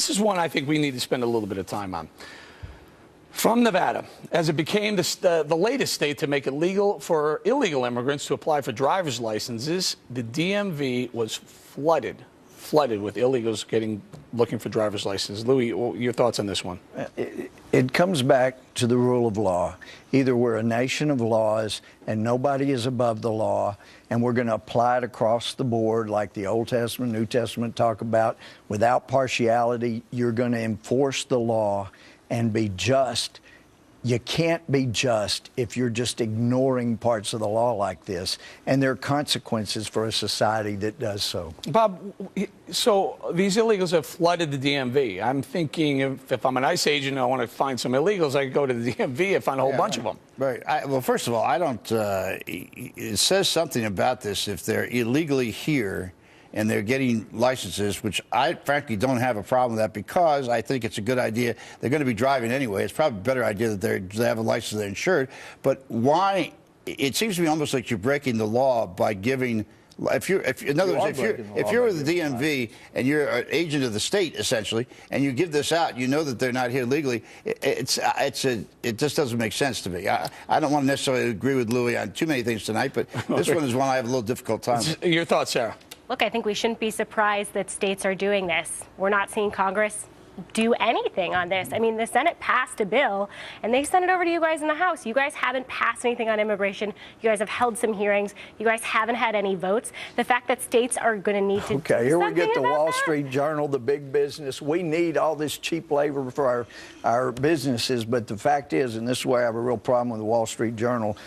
This is one I think we need to spend a little bit of time on. From Nevada, as it became the latest state to make it legal for illegal immigrants to apply for driver's licenses, the DMV was flooded with illegals looking for driver's licenses. Louie, your thoughts on this one? It comes back to the rule of law. Either we're a nation of laws and nobody is above the law, and we're going to apply it across the board like the Old Testament, New Testament talk about. Without partiality, you're going to enforce the law and be just. You can't be just if you're just ignoring parts of the law like this. And there are consequences for a society that does so. Bob, so these illegals have flooded the DMV. I'm thinking if I'm an ICE agent and I want to find some illegals, I could go to the DMV and find a whole bunch of them. Right. Well, first of all, I don't, it says something about this if they're illegally here and they're getting licenses, which I frankly don't have a problem with that because I think it's a good idea. They're going to be driving anyway. It's probably a better idea that they have a license, they're insured. But why? It seems to me almost like you're breaking the law by giving. In other words, if you're with the DMV and you're an agent of the state essentially, and you give this out, you know that they're not here legally. It just doesn't make sense to me. I don't want to necessarily agree with Louie on too many things tonight, but this one is one I have a little difficult time with. Your thoughts, Sarah? Look, I think we shouldn't be surprised that states are doing this. We're not seeing Congress do anything on this. I mean, the Senate passed a bill, and they sent it over to you guys in the House. You guys haven't passed anything on immigration. You guys have held some hearings. You guys haven't had any votes. The fact that states are going to need to Okay, do here we something get the about Wall that? Street Journal, the big business. We need all this cheap labor for our businesses, but the fact is, and this is where I have a real problem with the Wall Street Journal,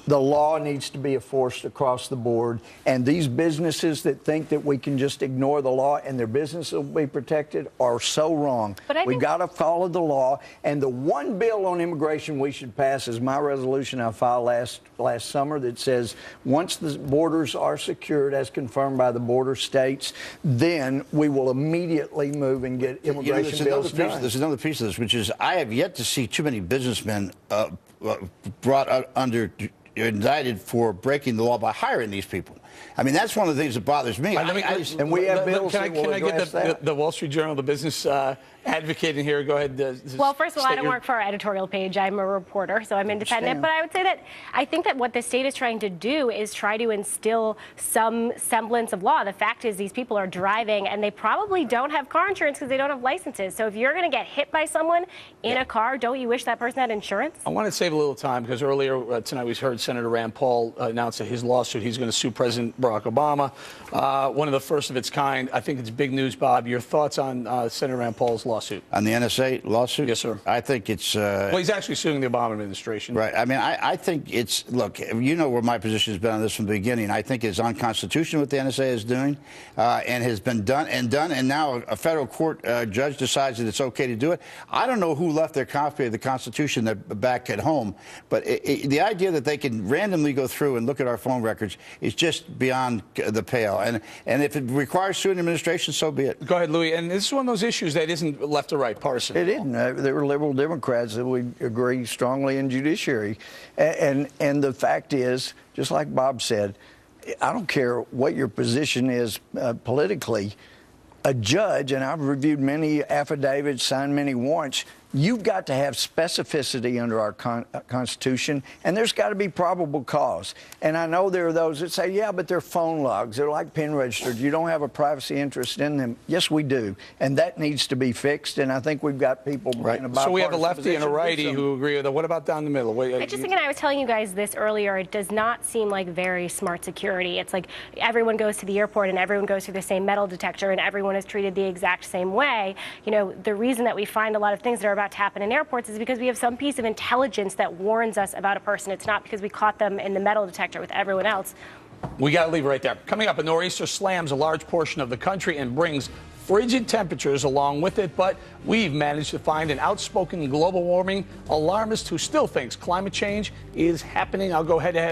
the law needs to be enforced across the board, and these businesses that think that we can just ignore the law and their business will be protected are so wrong. We've got to follow the law, and the one bill on immigration we should pass is my resolution I filed last summer that says once the borders are secured as confirmed by the border states, then we will immediately move and get immigration bills done. There's another piece of this, which is I have yet to see too many businessmen brought indicted for breaking the law by hiring these people. I mean, that's one of the things that bothers me. And we have bills that will address that. Can I get the Wall Street Journal, the business advocate in here? Go ahead. Well, first of all, I don't work for our editorial page. I'm a reporter, so I'm independent. But I would say that I think that what the state is trying to do is try to instill some semblance of law. The fact is these people are driving, and they probably don't have car insurance because they don't have licenses. So if you're going to get hit by someone in a car, don't you wish that person had insurance? I want to save a little time because earlier tonight we heard Senator Rand Paul announce that his lawsuit, he's going to sue President Barack Obama. One of the first of its kind. I think it's big news, Bob. Your thoughts on Senator Rand Paul's lawsuit? On the NSA lawsuit? Yes, sir. I think it's... well, he's actually suing the Obama administration. Right. I mean, I think it's... Look, you know where my position has been on this from the beginning. I think it's unconstitutional what the NSA is doing and has been done, and now a federal court judge decides that it's okay to do it. I don't know who left their copy of the Constitution back at home, but the idea that they can randomly go through and look at our phone records is just beyond the pale. And if it requires suing the administration, so be it. Go ahead, Louie. And this is one of those issues that isn't left or right partisan. It isn't. There were liberal Democrats that would agree strongly in judiciary. And the fact is, just like Bob said, I don't care what your position is politically, a judge, and I've reviewed many affidavits, signed many warrants, you've got to have specificity under our Constitution, and there's got to be probable cause. And I know there are those that say, yeah, but they're phone logs. They're like pen registered. You don't have a privacy interest in them. Yes, we do. And that needs to be fixed, and I think we've got people in a bipartisan So we have a lefty and a righty position. who agree with that. What about down the middle? I just think, and I was telling you guys this earlier, it does not seem like very smart security. It's like everyone goes to the airport and everyone goes through the same metal detector and everyone is treated the exact same way. You know, the reason that we find a lot of things that are about to happen in airports is because we have some piece of intelligence that warns us about a person. It's not because we caught them in the metal detector with everyone else. We got to leave it right there. Coming up, a nor'easter slams a large portion of the country and brings frigid temperatures along with it, but we've managed to find an outspoken global warming alarmist who still thinks climate change is happening. I'll go head to head